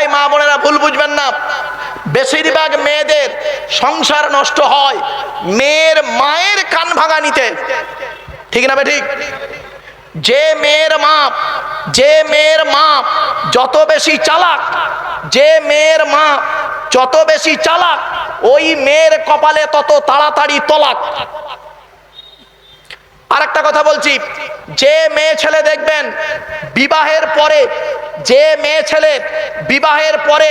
এই মা বোনেরা ভুল বুঝবেন না, বেশিরভাগ মেয়েদের সংসার নষ্ট হয় মেয়ের মায়ের কান ভাঙানিতে। ঠিক না ঠিক? যে মেয়ের মা যত বেশি চালাক, ওই মেয়ের কপালে তত তাড়াতাড়ি তলাক। আরেকটা কথা বলছি, যে মেয়ে ছেলে দেখবেন বিবাহের পরে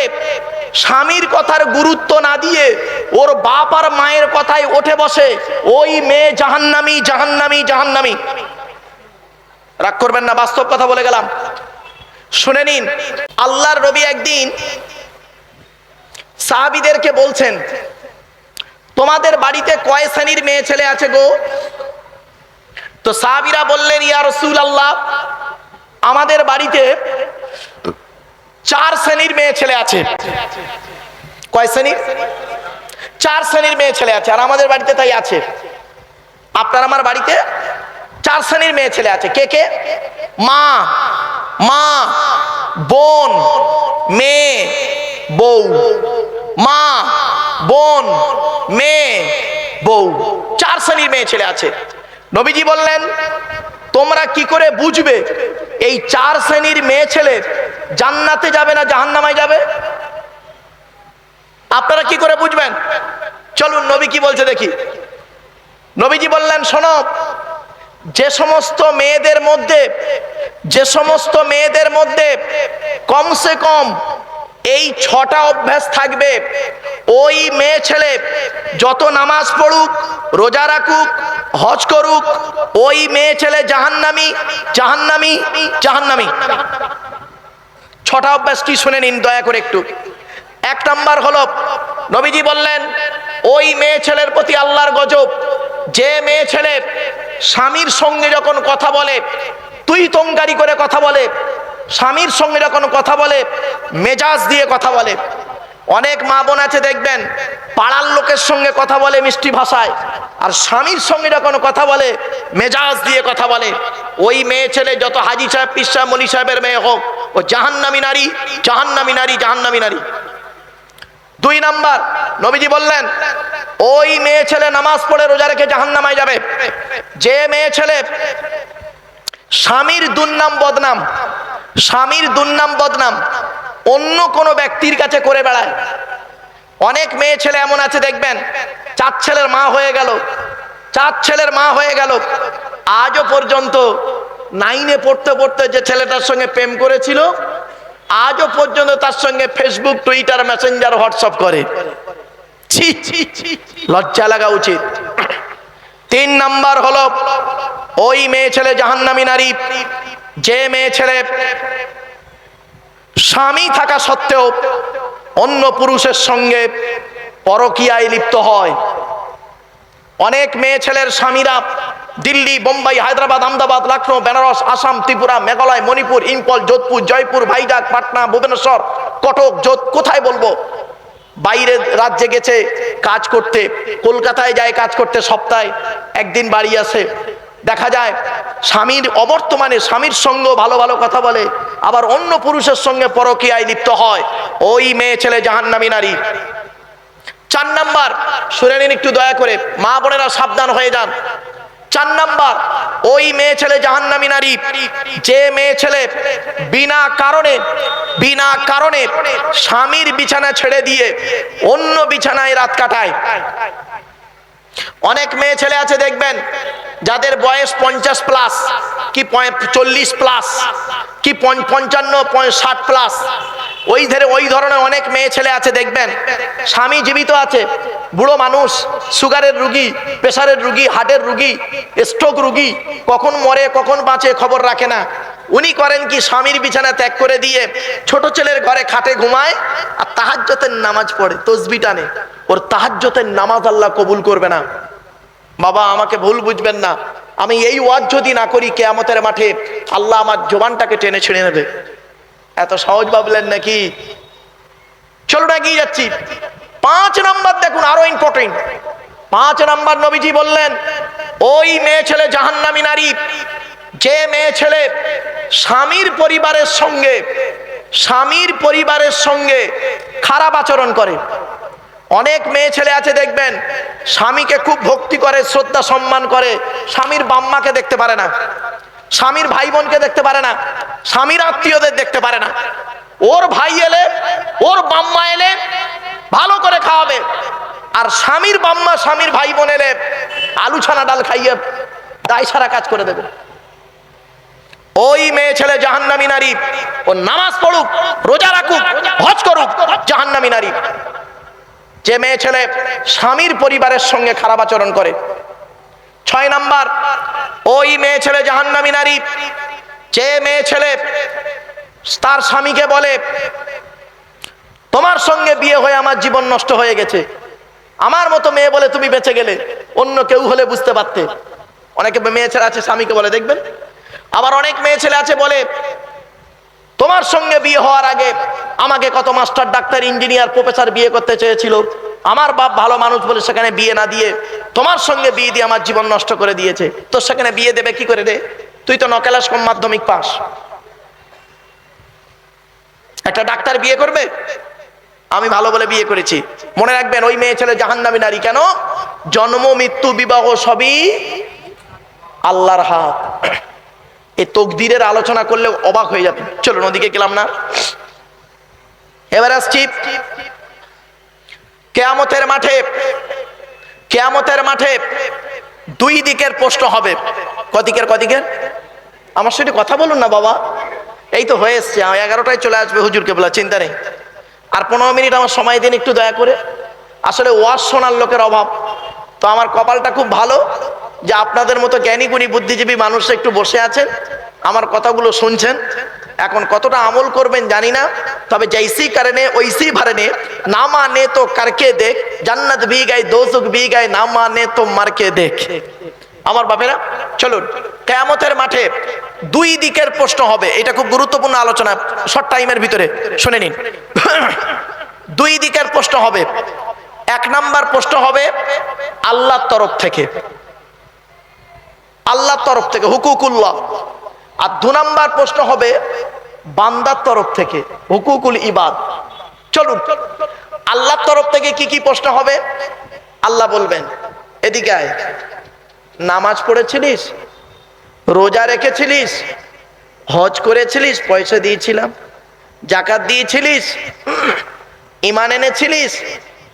স্বামীর কথার গুরুত্ব না দিয়ে ওর বাপ আর মায়ের কথায় উঠে বসে, ওই মেয়ে জাহান্নামী। রাগ করবেন না, বাস্তব কথা বলে গেলাম, শুনে নিন। আল্লাহর নবী একদিন সাহাবীদেরকে বলছেন, তোমাদের বাড়িতে কয় শ্রেণীর মেয়ে ছেলে আছে গো? তো সাহাবীরা বললেন, ইয়া রাসূলুল্লাহ, আমাদের বাড়িতে 4 শ্রেণীর মেয়ে ছেলে আছে। কয় শ্রেণীর? 4 শ্রেণীর মেয়ে ছেলে আছে, আর আমাদের বাড়িতে তাই আছে। আপনার আমার বাড়িতে 4 শ্রেণীর মেয়ে ছেলে আছে। কে কে? মা, বোন, মেয়ে, বউ। মা, বোন, মেয়ে, বউ, 4 শ্রেণীর মেয়ে ছেলে আছে। নবীজি বললেন, তোমরা কি করে বুঝবে এই 4 শ্রেণীর মেয়ে ছেলে জান্নাতে যাবে না জাহান্নামে যাবে? আপনারা কি করে বুঝবেন? চলুন নবী কি বলছে দেখি। নবীজি বললেন, শোনো, যে সমস্ত মেয়েদের মধ্যে কমসে কম এই 6টা অভ্যাস থাকবে, ওই মেয়ে ছেলে যত নামাজ পড়ুক, রোজা রাখুক, হজ করুক, ওই মেয়ে ছেলে জাহান্নামী। 6টা অভ্যাস কি শুনে নিন দয়া করে একটু। 1 নাম্বার হলো, নবীজি বললেন, ওই মেয়ে ছেলের প্রতি আল্লাহর গজব, যে মেয়ে ছেলে স্বামীর সঙ্গে যখন কথা বলে তুই তঙ্গারি করে কথা বলে, স্বামীর সঙ্গে যখন কথা বলে মেজাজ দিয়ে কথা বলে। অনেক মা বোন আছে দেখবেন পাড়ার লোকের সঙ্গে কথা বলে মিষ্টি ভাষায়, আর স্বামীর সঙ্গে যখন কথা বলে মেজাজ দিয়ে কথা বলে। ওই মেয়ে ছেলে যত হাজি সাহেব, পীর সাহেব, মলি সাহেবের মেয়ে হোক, ও জাহান্নামী নারী। 2 নাম্বার, নবীজি বললেন, ওই মেয়ে ছেলে নামাজ পড়ে রোজা রেখে জাহান্নামে যাবে। যে মেয়ে ছেলে স্বামীর দুর্নাম বদনাম অন্য কোনো ব্যক্তির কাছে করে বেড়ায়। অনেক মেয়ে ছেলে এমন আছে দেখবেন 4 ছেলের মা হয়ে গেল, আজও পর্যন্ত 9-এ পড়তে যে ছেলেটার সঙ্গে প্রেম করেছিল, আজও পর্যন্ত তার সঙ্গে ফেসবুক, টুইটার, মেসেঞ্জার, হোয়াটসঅ্যাপ করে। লজ্জা লাগা উচিত। 3 নাম্বার হলো, ওই মেয়ে ছেলে জাহান্নামী নারী, যে মেয়ে ছেলে স্বামী থাকা সত্ত্বেও অন্য পুরুষের সঙ্গে পরকীয়ায় লিপ্ত হয়। অনেক মেয়ে ছেলের স্বামীরা দিল্লি, বোম্বাই, হায়দ্রাবাদ, আহমেদাবাদ, লখনৌ, বেনারস, আসাম, ত্রিপুরা, মেঘালয়, মণিপুর, ইম্ফল, যোধপুর, জয়পুর, ভাইজাগ, পাটনা, ভুবনেশ্বর, কটক, কোথায় বলবো, বাইরে রাজ্যে গেছে কাজ করতে, কলকাতায় যায় কাজ করতে, সপ্তাহে 1 দিন বাড়ি আসে। দেখা যায় স্বামীর অবর্তমানে স্বামীর সঙ্গে ভালো কথা বলে, আবার অন্য পুরুষের সঙ্গে পরকীয়ায় লিপ্ত হয়। ওই মেয়ে ছেলে জাহান্নামী নারী। 4 নাম্বার, শুনে নিন একটু দয়া করে, মা বোনেরা সাবধান হয়ে যান। 4 নাম্বার, ওই মেয়ে ছেলে জাহান্নামী নারী, যে মেয়ে ছেলে বিনা কারণে স্বামীর বিছানা ছেড়ে দিয়ে অন্য বিছানায় রাত কাটায়। অনেক মেয়ে ছেলে আছে দেখবেন যাদের বয়স 50+, কি 40+, কি 55, 60+, ওই ধরনের অনেক মেয়ে ছেলে আছে দেখবেন স্বামী জীবিত আছে, বুড়ো মানুষ, সুগারের রুগী, প্রেসারের রুগী, হার্টের রুগী, স্ট্রোক রুগী, কখন মরে কখন বাঁচে খবর রাখে না। উনি করেন কি, স্বামীর বিছানা ত্যাগ করে দিয়ে ছোট ছেলের ঘরে খাটে ঘুমায় আর তাহাজ্জুদের নামাজ পড়ে, তসবিহ টানে। ওর তাহাজ্জুদের নামাজ আল্লাহ কবুল করবে না। বাবা আমাকে ভুল বুঝবেন না, আমি এই ওয়াজ যদি না করি কিয়ামতের মাঠে আল্লাহ আমার জবানটাকে টেনে ছিঁড়ে নেবে। এত সহজ ভাবলেন নাকি? চলুন এগিয়ে যাচ্ছি। 5 নাম্বার দেখুন, আরো ইম্পর্টেন্ট। 5 নাম্বার, নবীজি বললেন, ওই মেয়ে ছেলে জাহান্নামী নারী, যে মেয়ে ছেলে স্বামীর পরিবারের সঙ্গে স্বামীর পরিবারের সঙ্গে খারাপ আচরণ করে। অনেক মেয়ে ছেলে আছে দেখবেন, স্বামীকে খুব ভক্তি করে, শ্রদ্ধা সম্মান করে, স্বামীর বাম্মাকে দেখতে পারে না, স্বামীর ভাই বোনকে দেখতে পারে না, স্বামীর আত্মীয়দের দেখতে পারে না। ওর ভাই এলে, ওর বাম্মা এলে ভালো করে খাওয়াবে, আর স্বামীর বাম্মা স্বামীর ভাই বোন এলে আলু ছানা ডাল খাইয়ে দায় সারা কাজ করে দেবে। ওই মেয়ে ছেলে জাহান্নামী নারী। ও নামাজ পড়ুক, রোজা রাখুক, হজ করুক, জাহান্নামী নারী। যে মেয়ে ছেলে স্বামীর পরিবারের সঙ্গে খারাপ আচরণ করে। 6 নাম্বার, ওই মেয়ে ছেলে জাহান্নামী নারী। যে মেয়ে ছেলে তার স্বামীকে বলে, তোমার সঙ্গে বিয়ে হয়ে আমার জীবন নষ্ট হয়ে গেছে, আমার মতো মেয়ে বলে তুমি বেঁচে গেলে, অন্য কেউ হলে বুঝতে পারতে। অনেকে মেয়ে ছেলে আছে স্বামীকে বলে দেখবেন। আবার অনেক মেয়ে ছেলে আছে বলে, তোমার সঙ্গে বিয়ে হওয়ার আগে আমাকে কত মাস্টার, ডাক্তার, ইঞ্জিনিয়ার, প্রফেসর বিয়ে করতে চেয়েছিল, আমার বাপ ভালো মানুষ বলে সেখানে বিয়ে না দিয়ে তোমার সঙ্গে বিয়ে দিয়ে আমার জীবন নষ্ট করে দিয়েছে। তোর সেখানে বিয়ে দেবে কি করে রে? তুই তো নকেলাস কম মাধ্যমিক পাস। একটা ডাক্তার বিয়ে করবে? আমি ভালো বলে বিয়ে করেছি। মনে রাখবেন, ওই মেয়ে ছেলে জাহান্নামী নারী। কেন? জন্ম, মৃত্যু, বিবাহ সবই আল্লাহর হাত। এই তকদিরের আলোচনা করলে অবাক হয়ে যাবে। চলুন ওদিকে গেলাম না, এবার আসছি কিয়ামতের মাঠে। কিয়ামতের মাঠে দুই দিকের প্রশ্ন হবে। কদিকের? আমার সাথে কথা বলুন না বাবা। এই তো হয়ে এসছে, 11টায় চলে আসবে হুজুর কেবলা, চিন্তা নেই। আর 15 মিনিট আমার সময় দিন একটু দয়া করে। আসলে ওয়াজ শোনার লোকের অভাব, তো আমার কপালটা খুব ভালো যে আপনাদের মতো জ্ঞানী গুণী বুদ্ধিজীবী মানুষ একটু বসে আছেন, আমার কথাগুলো শুনছেন। এখন কতটা আমল করবেন জানি না, তবে জৈসি কারণে ওইসি ভরনে, না মানে তো করকে দেখ, জান্নাত ভি গায়ে দোজখ ভি গায়ে, না মানে তো মারকে দেখ। আমার বাপেরা চলুন, কিয়ামতের মাঠে দুই দিকের প্রশ্ন হবে। এটা খুব গুরুত্বপূর্ণ আলোচনা, শর্ট টাইমের ভিতরে শুনে নিন। দুই দিকের প্রশ্ন হবে। 1 নাম্বার প্রশ্ন হবে আল্লাহর তরফ থেকে, আল্লাহর তরফ থেকে, হুকুকুল্লাহ। আর 2 নাম্বার প্রশ্ন হবে বান্দার তরফ থেকে, হুকুকুল ইবাদ। চলুন, আল্লাহর তরফ থেকে কি কি প্রশ্ন হবে? আল্লাহ বলবেন, এদিকে আয়, নামাজ পড়েছিলিস, রোজা রেখেছিলিস, হজ করেছিলিস, পয়সা দিয়েছিলাম, জাকাত দিয়েছিলিস, ঈমান এনেছিলিস?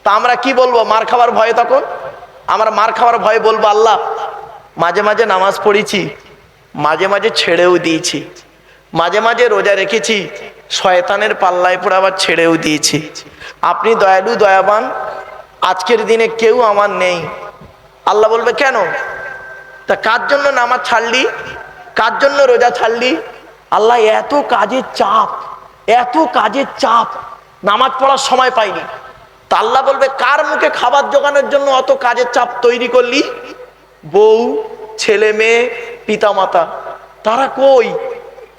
তা আমরা কি বলবো মার খাওয়ার ভয়ে? তখন আমরা মার খাওয়ার ভয়ে বলবো, আল্লাহ মাঝে মাঝে নামাজ পড়েছি, মাঝে মাঝে ছেড়েও দিয়েছি, মাঝে মাঝে রোজা রেখেছি, শয়তানের পাল্লায় পড়ে আবার ছেড়েও দিয়েছি। আপনি দয়ালু, দয়াবান, আজকের দিনে কেউ আমার নেই। আল্লাহ বলবে, কেন? তা কার জন্য নামাজ ছাড়লি, কার জন্য রোজা ছাড়লি? আল্লাহ, এত কাজের চাপ, এত কাজের চাপ, নামাজ পড়ার সময় পাইনি। তা আল্লাহ বলবে, কার মুখে খাবার জোগানোর জন্য অত কাজের চাপ তৈরি করলি? বউ, ছেলে মেয়ে, পিতা মাতা, তারা কই?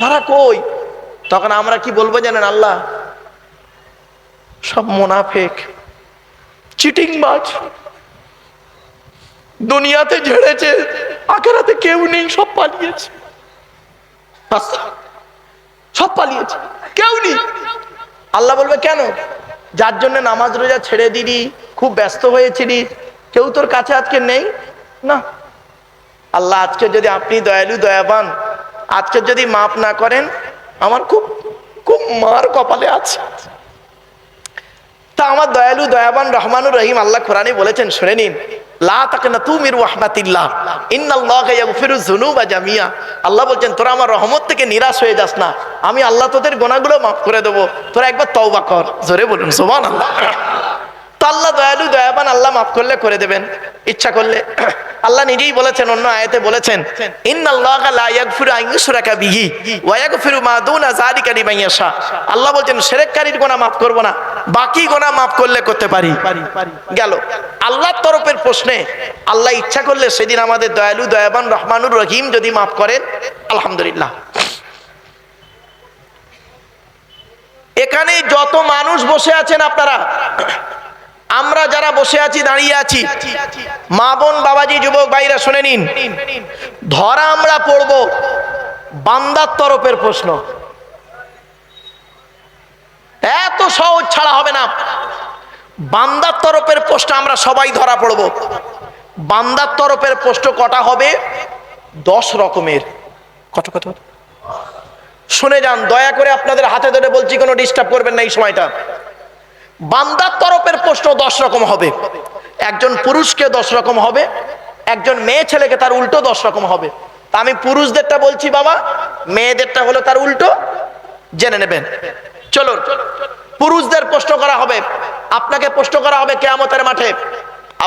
তারা কই? তখন আমরা কি বলবো জানেন? আল্লাহ, সব মুনাফিক, চিটিংবাজ, দুনিয়াতে ঝেড়েছে, আখিরাতে কেউ নেই, সব পালিয়েছে, সব পালিয়েছে, কেউ নেই। আল্লাহ বলবে, কেন? যার জন্য নামাজ রোজা ছেড়ে দিলি, খুব ব্যস্ত হয়েছিলি, কেউ তোর কাছে আজকে নেই না। আল্লাহ, আজকে যদি আপনি দয়ালু, দয়াবান, আজকে যদি মাফ না করেন, আমার খুব খুব মার কপালে আছে। তা আমার দয়ালু, দয়াবান, রহমানুর রহিম আল্লাহ কোরআনে বলেছেন, শুনে নিন, লা তাকনাতু মির রাহমাতিল্লাহ, ইন্নাল্লাহা ইয়াগফিরুয যুনুবা জামিয়া। আল্লাহ বলছেন, তোরা আমার রহমত থেকে নিরাশ হয়ে যাস না, আমি আল্লাহ তোদের গুনাহগুলো মাফ করে দেবো, তোরা একবার তওবা কর। জোরে বলুন সুবহানাল্লাহ। তো আল্লাহ দয়ালু, দয়াবান, আল্লাহ মাফ করলে করে দেবেন, ইচ্ছা করলে। আল্লাহ নিজেই বলেছেন, অন্য আয়াতে বলেছেন, ইন্নাল্লাহা লা ইয়াগফিরু আন ইউশরাকা বিহি ওয়া ইয়াগফিরু মা দুনা যালিকা লিমান ইয়াশা। আল্লাহ বলছেন, শিরককারীর গুনাহ মাফ করব না, বাকি গুনাহ মাফ করলে করতে পারি। গেল আল্লাহর তরফের প্রশ্নে। আল্লাহ ইচ্ছা করলে সেদিন আমাদের দয়ালু, দয়াবান, রহমানুর রহিম যদি মাফ করেন, আলহামদুলিল্লাহ। এখানে যত মানুষ বসে আছেন আপনারা, আমরা যারা বসে আছি, দাঁড়িয়ে আছি, মা বোন, বাবাজি, যুবক ভাইরা, শুনে নিন, ধরা আমরা পড়ব বান্দার তরফের প্রশ্ন। হবে না। বান্দার তরফের প্রশ্ন আমরা সবাই ধরা পড়ব। বান্দার তরফের প্রশ্ন কটা হবে? 10 রকমের। কত কত শুনে যান, দয়া করে আপনাদের হাতে ধরে বলছি, কোনো ডিস্টার্ব করবেন না এই সময়টা। বান্দার তরফের প্রশ্ন 10 রকম হবে। একজন পুরুষকে 10 রকম হবে, একজন মেয়ে ছেলেকে তার উল্টো 10 রকম হবে। তা আমি পুরুষদেরটা বলছি বাবা, মেয়েদেরটা হলো তার উল্টো, জেনে নেবেন। চলুন, পুরুষদের প্রশ্ন করা হবে, আপনাকে প্রশ্ন করা হবে কিয়ামতের মাঠে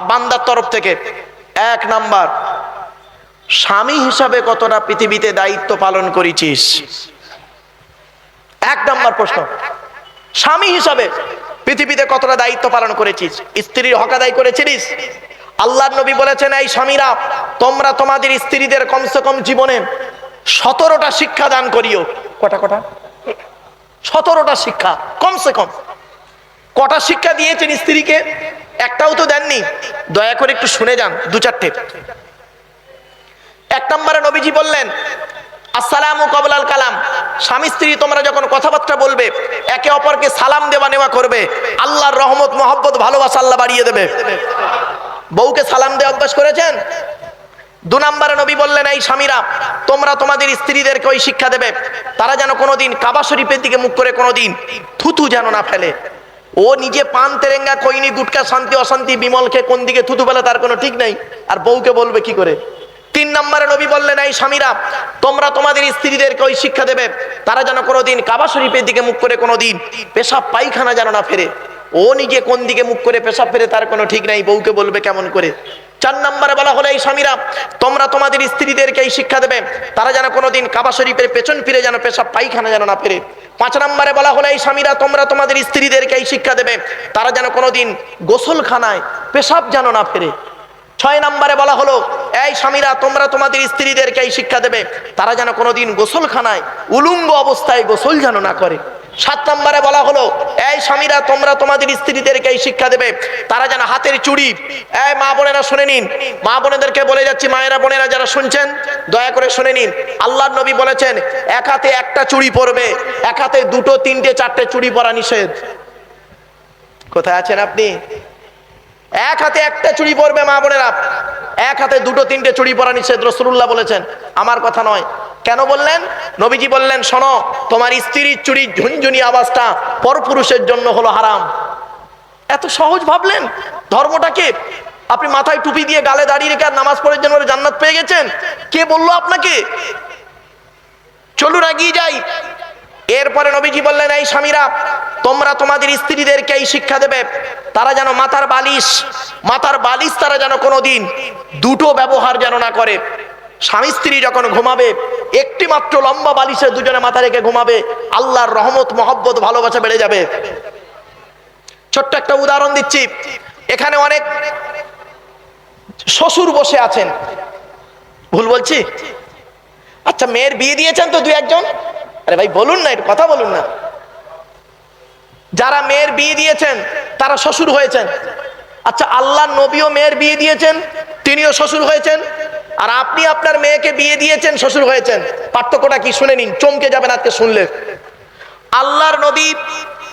বান্দার তরফ থেকে। 1 নাম্বার, স্বামী হিসাবে কতটা পৃথিবীতে দায়িত্ব পালন করেছিস? 1 নাম্বার প্রশ্ন, স্বামী হিসাবে পৃথিবীতে কতটা দায়িত্ব পালন করেছিস? স্ত্রীর হক আদায় করেছিস? আল্লাহর নবী বলেছেন, এই স্বামীরা তোমরা তোমাদের স্ত্রীদের কমসে কম জীবনে 17টা শিক্ষা দান করিও। কটা কটা? 17টা শিক্ষা কমসে কম। কটা শিক্ষা দিয়েছেন স্ত্রীকে? একটাও তো দেননি। দয়া করে একটু শুনে যান, 2-4টে। 1 নম্বরে নবীজি বললেন, আসসালামু কবলাল কালাম। স্বামী স্ত্রী তোমরা যখন কথাবার্তা বলবে, একে অপরকে সালাম দেওয়া নেওয়া করবে, আল্লাহর রহমত, মহব্বত, ভালোবাসা আল্লাহ বাড়িয়ে দেবে। বউকে সালাম দেওয়া অভ্যাস করেছেন? 2 নম্বরে নবী বললেন, এই স্বামীরা তোমরা তোমাদের স্ত্রীদেরকে ওই শিক্ষা দেবে, তারা যেন কোনোদিন কাবা শরীফের দিকে মুখ করে কোনোদিন থুতু যেন না ফেলে। ও নিজে পান তেরেঙ্গা কইনি, গুটকা, শান্তি অশান্তি, বিমল খেয়ে কোন দিকে থুতু ফেলে তার কোনো ঠিক নেই, আর বউকে বলবে কি করে? 3 নম্বরে নবী বললেন, এই স্বামীরা তোমরা তোমাদের স্ত্রীদেরকে ওই শিক্ষা দেবে, তারা যেন কোনোদিন কাবা শরীফের দিকে মুখ করে কোনোদিন পেশাব পায়খানা যেন না ফেরে। ও নিজে কোন দিকে মুখ করে পেশাব ফেরে তার কোনো ঠিক নাই, বউকে বলবে কেমন করে? 4 নম্বরে বলা হলো, এই স্বামীরা তোমরা তোমাদের স্ত্রীদেরকে এই শিক্ষা দেবে, তারা যেন কোনোদিন কাবা শরীফের পেছন ফিরে যেন পেশাব পায়খানা যেন না ফেরে। 5 নম্বরে বলা হলো, এই স্বামীরা তোমরা তোমাদের স্ত্রীদেরকে এই শিক্ষা দেবে, তারা যেন কোনোদিন গোসলখানায় পেশাব যেন না ফেরে। 6 নম্বরে বলা হলো, এই স্বামীরা তোমরা তোমাদের স্ত্রীদেরকে এই শিক্ষা দেবে, তারা যেন কোনোদিন গোসলখানায় উলঙ্গ অবস্থায় গোসল যেন না করে। 7 নম্বরে বলা হলো, এই স্বামীরা তোমরা তোমাদের স্ত্রীদেরকে এই শিক্ষা দেবে, তারা যেন হাতের চুড়ি, এই মা বোনেরা শুনে নিন, মা বোনেদেরকে বলে যাচ্ছি, মায়েরা বোনেরা যারা শুনছেন দয়া করে শুনে নিন, আল্লাহর নবী বলেছেন, এক হাতে একটা চুড়ি পরবে, এক হাতে 2, 3, 4টে চুড়ি পরা নিষেধ। কোথায় আছেন আপনি? এক হাতে একটা চুড়ি পরবে মা বোনেরা, এক হাতে 2, 3টে চুড়ি পরা নিষেধ, রাসূলুল্লাহ বলেছেন, আমার কথা নয়। কেন বললেন? নবীজি বললেন, শোনো, তোমার স্ত্রীর চুড়ির ঝুনঝুনি আওয়াজটা পরপুরুষের জন্য হলো হারাম। এত সহজ ভাবলেন ধর্মটাকে? আপনি মাথায় টুপি দিয়ে গালে দাঁড়িয়ে রেখে আর নামাজ পড়ার জন্য জান্নাত পেয়ে গেছেন? কে বললো আপনাকে? চলুন এগিয়ে যাই। এরপরে নবীজি বললেন, এই স্বামীরা তোমরা তোমাদের স্ত্রীদেরকে এই শিক্ষা দেবে, তারা যেন মাথার বালিশ তারা যেন কোনোদিন 2টো ব্যবহার যেন না করে। স্বামী স্ত্রী যখন ঘুমাবে, একটি মাত্র লম্বা বালিশে দুজনে মাথা রেখে ঘুমাবে, আল্লাহর রহমত, মহব্বত, ভালোবাসা বেড়ে যাবে। ছোট্ট একটা উদাহরণ দিচ্ছি, এখানে অনেক শ্বশুর বসে আছেন, ভুল বলছি? আচ্ছা, মেয়ের বিয়ে দিয়েছেন তো 2-1 জন? আরে ভাই বলুন না, একটু কথা বলুন না। যারা মেয়ের বিয়ে দিয়েছেন তারা শ্বশুর হয়েছেন। আচ্ছা, আল্লাহর নবীও মেয়ের বিয়ে দিয়েছেন, তিনিও শ্বশুর হয়েছেন, আর আপনি আপনার মেয়েকে বিয়ে দিয়েছেন, শ্বশুর হয়েছেন। পার্থক্যটা কি শুনে নিন, চমকে যাবেন আজকে শুনলে। আল্লাহর নবী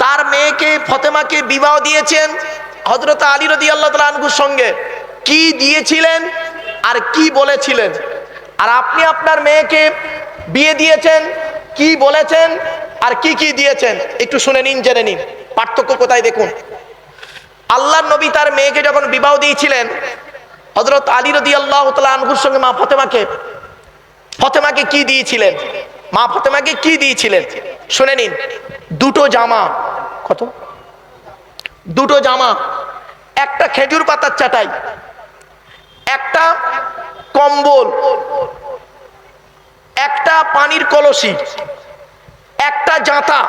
তার মেয়েকে ফাতেমাকে বিবাহ দিয়েছেন হযরত আলী রাদিয়াল্লাহু তাআলা আনহুর সঙ্গে। কি দিয়েছিলেন আর কি বলেছিলেন? আর আপনি আপনার মেয়েকে বিয়ে দিয়েছেন, কি বলেছেন আর কি কি দিয়েছেন? একটু শুনে নিন, জেনে নিন পার্থক্য কোথায় দেখুন। আল্লাহর নবী তার মেয়েকে যখন বিবাহ দিয়েছিলেন হযরত আলী রাদিয়াল্লাহু তাআলা আনহুর সঙ্গে মা ফাতেমাকে কি দিয়েছিলেন? মা ফাতেমাকে কি দিয়েছিলেন শুনে নিন। 2টো জামা। কত? 2টো জামা, একটা খেজুর পাতার চাটাই, একটা কম্বল, একটা পানির কলসি, একটা জাঁতা,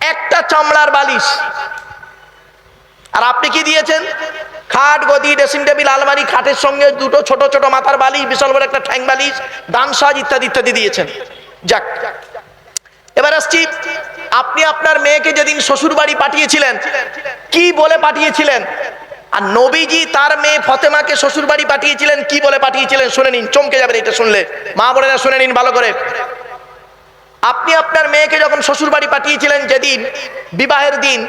একটা চামড়ার বালিশ। আর আপনি কি দিয়েছেন? খাট, গদি, ড্রেসিং টেবিল, আলমারি, খাটের সঙ্গে 2টো ছোট ছোট মাথার বালিশ, বিশাল বড় একটা ঠ্যাং বালিশ, দান সাজ ইত্যাদি ইত্যাদি দিয়েছেন। যাক, এবার আসছি, আপনি আপনার মেয়েকে যেদিন শ্বশুর বাড়ি পাঠিয়েছিলেন কি বলে পাঠিয়েছিলেন? আর নবীজি তার মেয়ে ফাতেমাকে শ্বশুর বাড়ি পাঠিয়েছিলেন কি বলে পাঠিয়েছিলেন শুনে নিন, চমকে যাবেন এটা শুনলে। মা বোনেরা শুনে নিন ভালো করে। আপনি আপনার মেয়েকে যখন শ্বশুর বাড়ি পাঠিয়েছিলেন, যেদিন বিবাহের দিন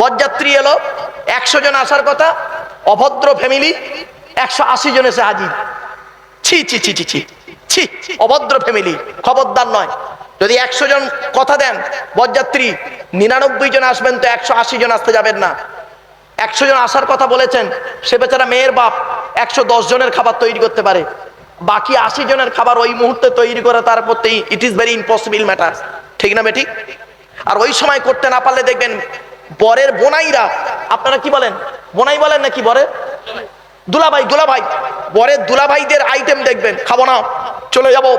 বরযাত্রী এলো, 100 জন আসার কথা, অভদ্র ফ্যামিলি 180 জন এসে হাজির। ছি ছি ছি ছি ছি ছি, অভদ্র ফ্যামিলি, খবরদার নয়। যদি 100 জন কথা দেন বরযাত্রী, 99 জন আসবেন, তো 180 জন আসতে যাবেন না। 100 জন আসার কথা বলেছেন, সে বেচারা মেয়ের বাপ 110 জনের খাবার তৈরি করতে পারে, বাকি 80 জনের খাবার ওই মুহূর্তে তৈরি করে তার প্রতি it is very impossible matter, ঠিক না বেঠিক? আর ওই সময় করতে না পারলে দেখবেন বরের বোনাইরা, আপনারা কি বলেন, বোনাই বলেন নাকি বরের দুলাভাই, দুলাভাই, বরের দুলাভাইদের আইটেম দেখবেন, খাবো না, চলে যাবো,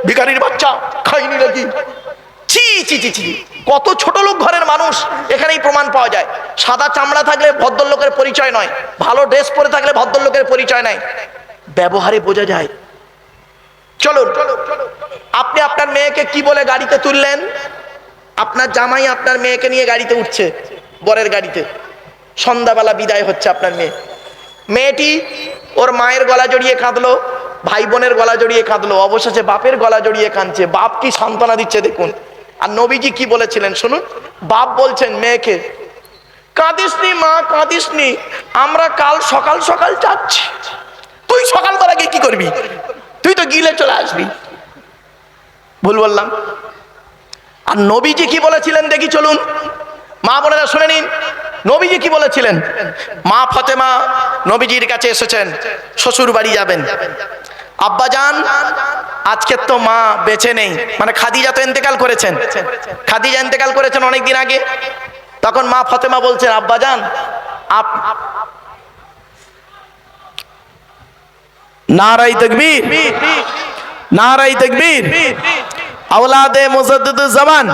ভিখারির বাচ্চা, খাইনি নাকি। ছি ছি ছি ছি, কত ছোট লোক ঘরের মানুষ এখানেই প্রমাণ পাওয়া যায়। সাদা চামড়া থাকলে ভদ্রলোকের পরিচয় নয়, ভালো ড্রেস পরে থাকলে ভদ্রলোকের পরিচয় নাই, ব্যবহারে বোঝা যায়। চলুন, আপনি আপনার মেয়েকে কি বলে গাড়িতে তুললেন? আপনার জামাই আপনার মেয়েকে নিয়ে গাড়িতে উঠছে, বরের গাড়িতে, সন্ধ্যাবেলা বিদায় হচ্ছে আপনার মেয়ে। মেয়েটি ওর মায়ের গলা জড়িয়ে কাঁদলো, ভাই বোনের গলা জড়িয়ে কাঁদলো, অবশেষে বাপের গলা জড়িয়ে কাঁদছে। বাপ কি সান্ত্বনা দিচ্ছে দেখুন। আর নবীজি কি বলেছিলেন শুনুন। বাপ বলছেন মেয়েকে, কাঁদিসনি মা, কাঁদিসনি, আমরা কাল সকাল সকাল যাচ্ছি। তুই সকালবেলা গিয়ে কি করবি? তুই তো গিলে চলে আসবি। ভুল বললাম? আর নবীজি কি বলেছিলেন দেখি চলুন, মা বোনেরা শুনে নিন। নবীজি কি বলেছিলেন? মা ফাতেমা নবীজির কাছে এসেছেন, শ্বশুর বাড়ি যাবেন। আব্বা জান, আজকে তো মা বেঁচে নেই, মানে খাদিজা তো ইন্তেকাল করেছেন, খাদিজা ইন্তেকাল করেছেন অনেকদিন আগে। তখন মা ফাতেমা বলছেন, আব্বা জান নারায়ে তাকবীর, নারায়ে তাকবীর, আওলাদে মুজাদ্দিদুজ জামান,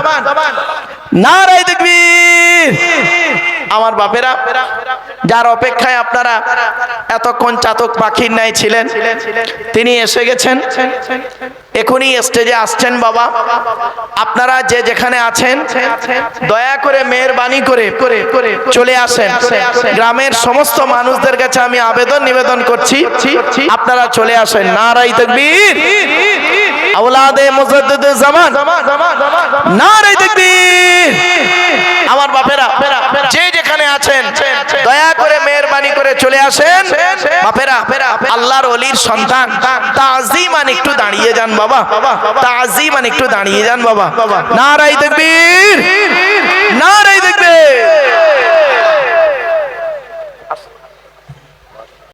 নারায়ে তাকবীর। আমার বাপেরা, যার অপেক্ষায় আপনারা এতক্ষণ চাতক পাখির ন্যায় ছিলেন, তিনি এসে গেছেন, এখনই স্টেজে আসছেন। বাবা, আপনারা যে যেখানে আছেন দয়া করে মেহেরবানি করে চলে আসেন। গ্রামের সমস্ত মানুষদের কাছে আমি আবেদন নিবেদন করছি, আপনারা চলে আসেন। নারায়ে তাকবীর, আওলাদে মুজাদ্দিদুজ জামান, নারায়ে তাকবীর। আমার বাপেরা, যে যেখানে আছেন দয়া করে মেহেরবানি করে চলে আসেন। বাপেরা, আল্লাহর ওলির সন্তান, তাজিমান একটু দাঁড়িয়ে যান বাবা, তাজিমান একটু দাঁড়িয়ে যান বাবা। নারায়ে তাকবীর, নারায়ে তাকবীর।